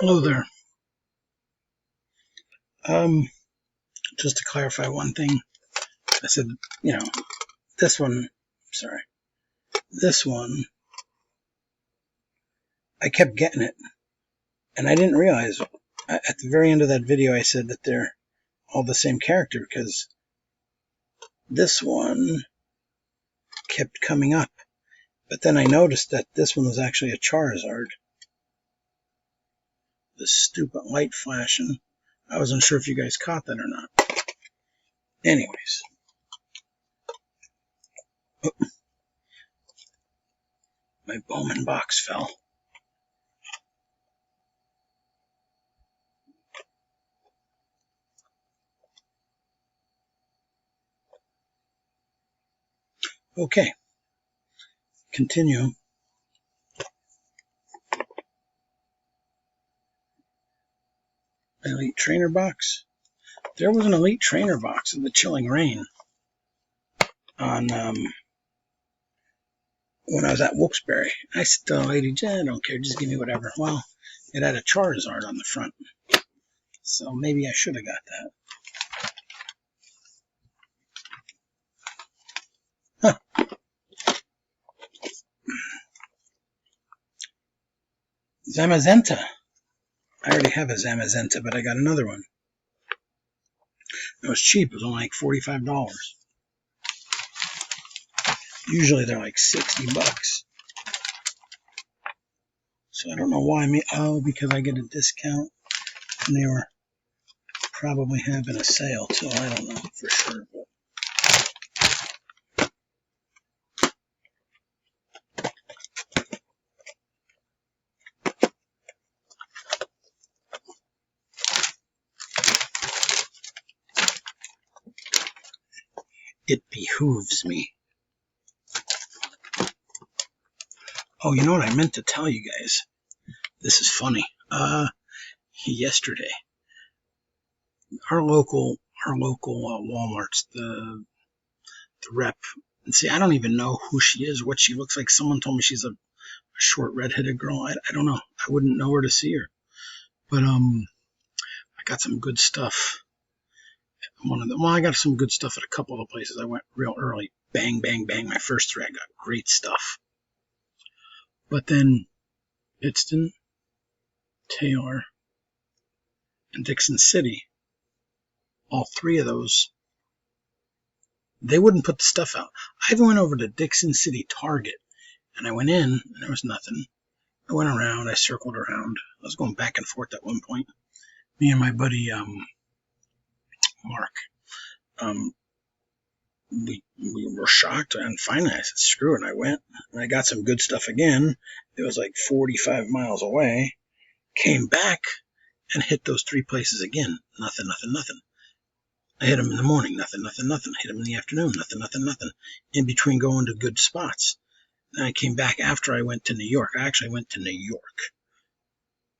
Hello there. Just to clarify one thing, I said, this one, I kept getting it, and I didn't realize, at the very end of that video, I said that they're all the same character, because this one kept coming up, but then I noticed that this one was actually a Charizard. The stupid light flashing. I wasn't sure if you guys caught that or not. Anyways. Oh, my Bowman box fell. Okay. Continue. Elite Trainer box. There was an Elite Trainer box in the Chilling Rain on when I was at Wilkes-Barre. I said to the lady, I don't care, just give me whatever. Well, it had a Charizard on the front, so maybe I should have got that. Huh. Zamazenta. I already have a Zamazenta, but I got another one. It was cheap. It was only like $45. Usually they're like $60. So I don't know why. Because I get a discount, and they were probably having a sale too. I don't know for sure. But it behooves me. Oh, you know what I meant to tell you guys? This is funny. Yesterday, our local Walmart's the rep. And see, I don't even know who she is, what she looks like. Someone told me she's a short redheaded girl. I don't know. I wouldn't know where to see her. But I got some good stuff. I got some good stuff at a couple of the places. I went real early. Bang, bang, bang. My first three, I got great stuff. But then Pittston, Taylor, and Dixon City, all three of those, they wouldn't put the stuff out. I even went over to Dixon City Target, and I went in, and there was nothing. I went around, I circled around. I was going back and forth at one point. Me and my buddy, Mark, we were shocked, and finally I said, screw it, and I went, and I got some good stuff again. It was like 45 miles away. Came back and hit those three places again. Nothing, nothing, nothing. I hit them in the morning. Nothing, nothing, nothing. I hit them in the afternoon. Nothing, nothing, nothing. In between going to good spots. Then I came back after I went to New York. I actually went to New York.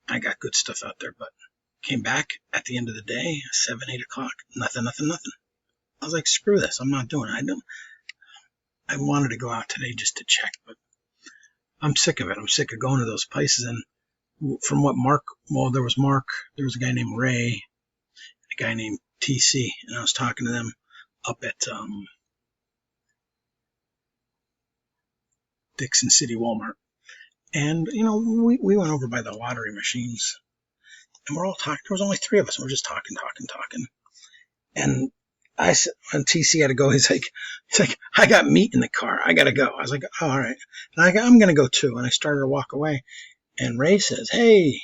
I got good stuff out there, but came back at the end of the day, 7, 8 o'clock. Nothing, nothing, nothing. I was like, screw this. I'm not doing it. I wanted to go out today just to check, but I'm sick of it. I'm sick of going to those places. And from what there was Mark, there was a guy named Ray, a guy named TC, and I was talking to them up at Dixon City Walmart. And, we went over by the lottery machines, and we're all talking. There was only three of us, and we're just talking. And I said, when TC had to go, he's like, I got meat in the car. I got to go. I was like, oh, all right. And I'm going to go too. And I started to walk away. And Ray says, hey,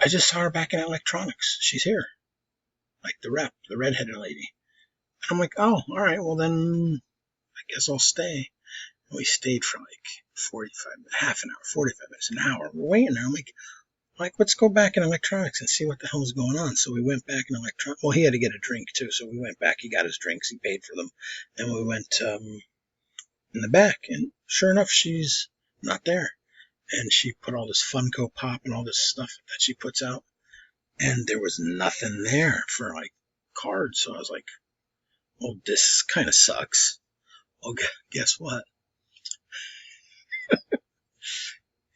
I just saw her back in electronics. She's here. Like the rep, the redheaded lady. And I'm like, oh, all right. Well, then I guess I'll stay. And we stayed for like half an hour, 45 minutes, an hour. We're waiting there. I'm like, let's go back in electronics and see what the hell is going on. So we went back in electronics. Well, he had to get a drink too. So we went back. He got his drinks. He paid for them. And we went in the back. And sure enough, she's not there. And she put all this Funko Pop and all this stuff that she puts out. And there was nothing there for like cards. So I was like, well, this kind of sucks. Well, guess what?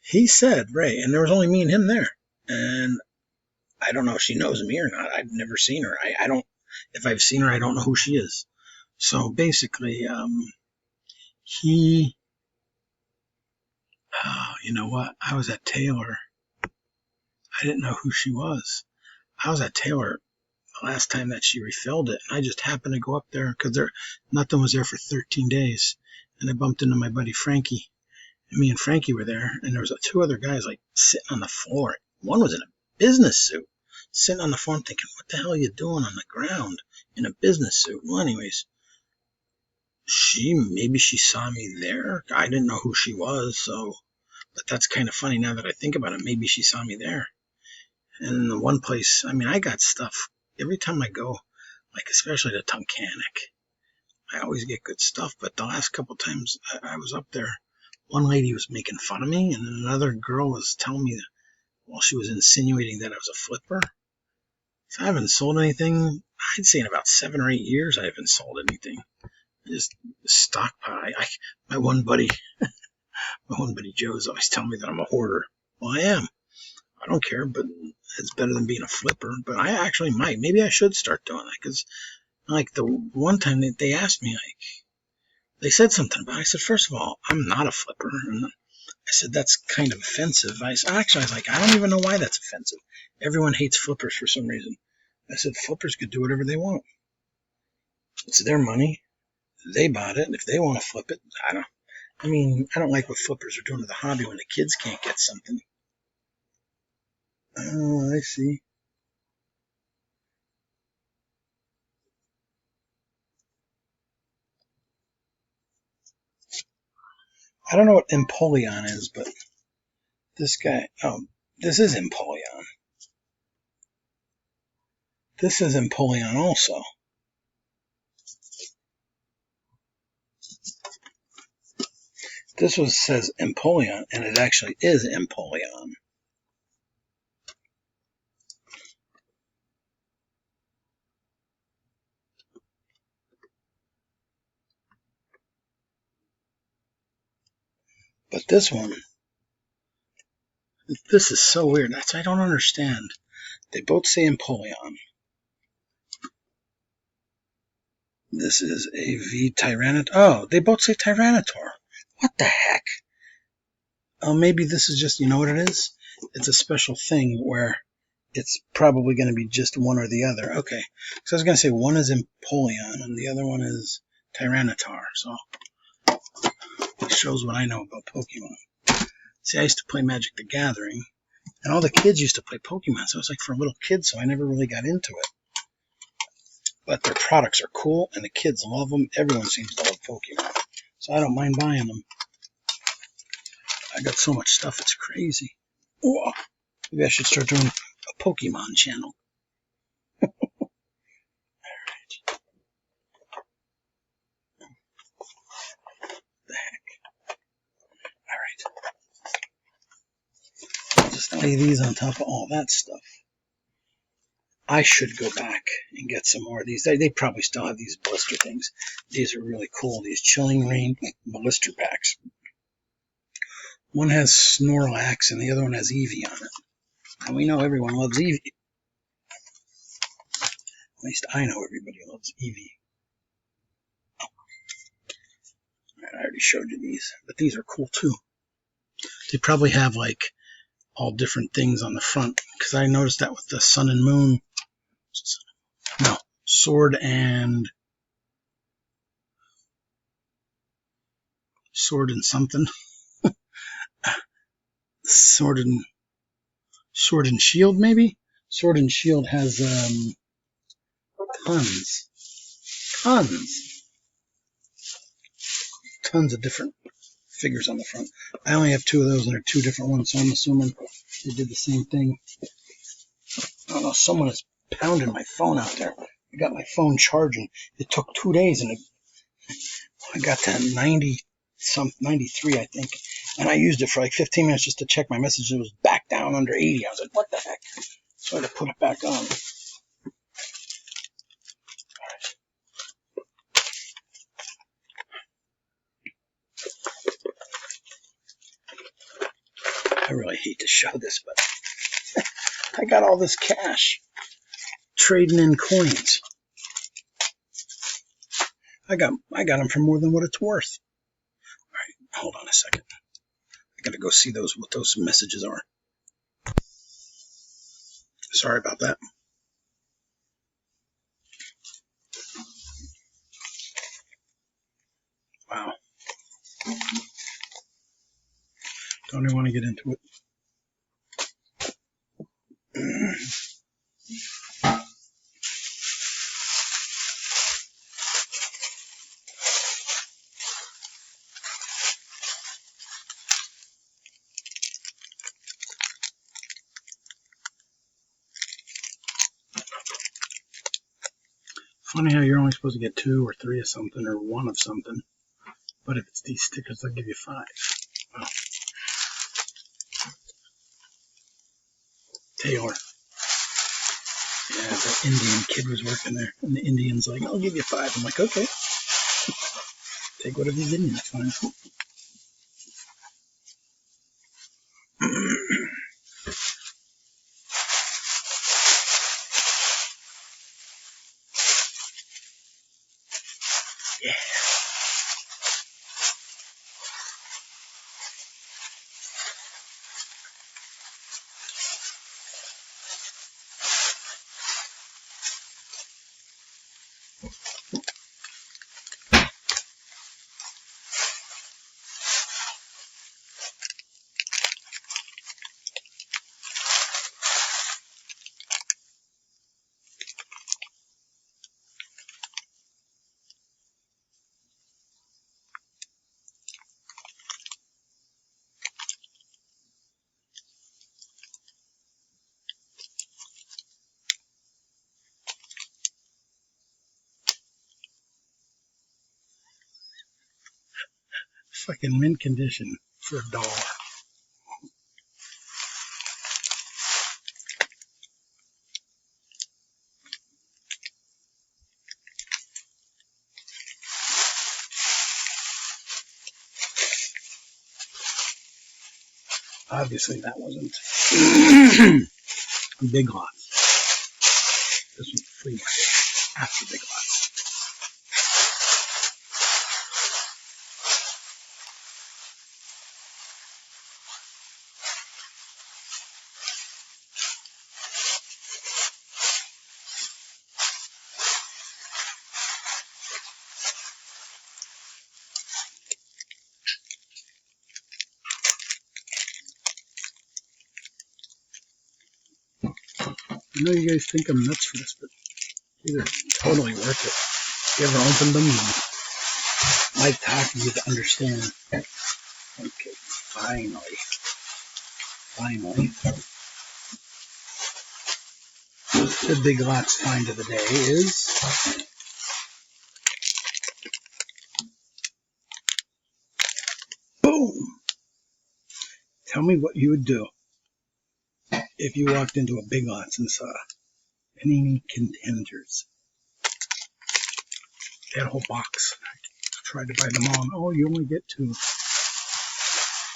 He said, Ray, and there was only me and him there. and I don't know if she knows me or not. I've never seen her. I don't. If I've seen her, I don't know who she is. So basically, he. Oh, you know what? I was at Taylor. I didn't know who she was. I was at Taylor the last time that she refilled it, and I just happened to go up there because nothing was there for 13 days, and I bumped into my buddy Frankie. And me and Frankie were there, and there was two other guys like sitting on the floor. One was in a business suit, sitting on the floor. I'm thinking, what the hell are you doing on the ground in a business suit? Well, anyways, maybe she saw me there. I didn't know who she was, so. But that's kind of funny now that I think about it. Maybe she saw me there. And in the one place, I mean, I got stuff every time I go, like especially to Tunkhannock. I always get good stuff. But the last couple times I was up there, one lady was making fun of me, and then another girl was telling me that, well, she was insinuating that I was a flipper. So I haven't sold anything. I'd say in about 7 or 8 years I haven't sold anything. I just stockpile. My one buddy Joe's always telling me that I'm a hoarder. Well, I am. I don't care, but it's better than being a flipper. But I actually might. Maybe I should start doing that because, like, the one time they asked me, like, they said something about it. I said, first of all, I'm not a flipper. And I said, that's kind of offensive. I was like, I don't even know why that's offensive. Everyone hates flippers for some reason. I said, flippers could do whatever they want. It's their money. They bought it. And if they want to flip it, I don't like what flippers are doing to the hobby when the kids can't get something. Oh, I see. I don't know what Empoleon is, but this guy, this is Empoleon. This is Empoleon also. This says Empoleon, and it actually is Empoleon. But this is so weird. I don't understand. They both say Empoleon. This is a V Tyranitar. Oh, they both say Tyranitar. What the heck? Oh, maybe this is just, you know what it is? It's a special thing where it's probably going to be just one or the other. Okay. So I was going to say one is Empoleon and the other one is Tyranitar. So it shows what I know about Pokemon. See, I used to play Magic the Gathering, and all the kids used to play Pokemon. So it was like for little kids, so I never really got into it. But their products are cool, and the kids love them. Everyone seems to love Pokemon. So I don't mind buying them. I got so much stuff, it's crazy. Whoa. Maybe I should start doing a Pokemon channel. Alright. The heck? Alright. Just lay these on top of all that stuff. I should go back and get some more of these. They probably still have these blister things. These are really cool. These Chilling Reign blister packs. One has Snorlax and the other one has Eevee on it. And we know everyone loves Eevee. At least I know everybody loves Eevee. I already showed you these, but these are cool too. They probably have like all different things on the front because I noticed that with the Sun and Moon. No, Sword and something. Sword and Shield, maybe? Sword and Shield has tons of different figures on the front. I only have 2 of those, and they're 2 different ones, so I'm assuming they did the same thing. I don't know, someone is pounding my phone out there. I got my phone charging. It took 2 days, and I got to 93, I think. And I used it for like 15 minutes just to check my message. It was back down under 80. I was like, what the heck? So I had to put it back on. I really hate to show this, but I got all this cash trading in coins. I got them for more than what it's worth. All right, hold on a second. I gotta go see what those messages are. Sorry about that. Wow. Don't even want to get into it. Funny how you're only supposed to get 2 or 3 of something or 1 of something. But if it's these stickers, they'll give you 5. Wow. Taylor. Yeah, the Indian kid was working there. And the Indian's like, I'll give you 5. I'm like, okay. Take whatever's in you, that's fine. Yeah. Fucking mint condition for $1. Obviously, that wasn't Big Lots. This was Flea Market after Big Lots. I know you guys think I'm nuts for this, but these are totally worth it. If you ever opened them, like talking to you to understand. Okay, finally. The Big Lots find of the day is boom! Tell me what you would do if you walked into a Big Lots and saw panini contenders. They had a whole box. I tried to buy them all. Oh, you only get 2.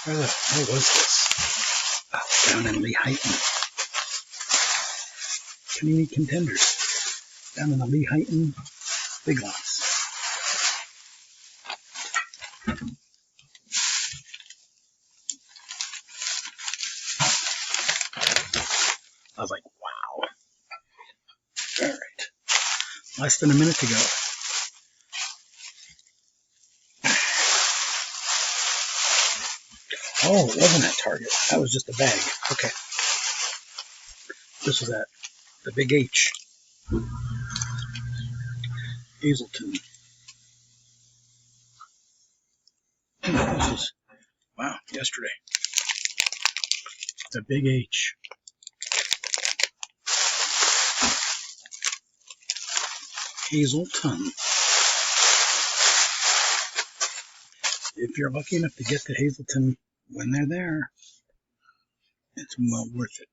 Where was this? Oh, down in Lehighton. Panini contenders. Down in the Lehighton Big Lots. I was like, wow. All right. Less than a minute to go. Oh, it wasn't at Target. That was just a bag. Okay. This was at the Big H. Hazelton. This was, wow, yesterday. The Big H. Hazelton. If you're lucky enough to get to Hazelton when they're there, it's well worth it.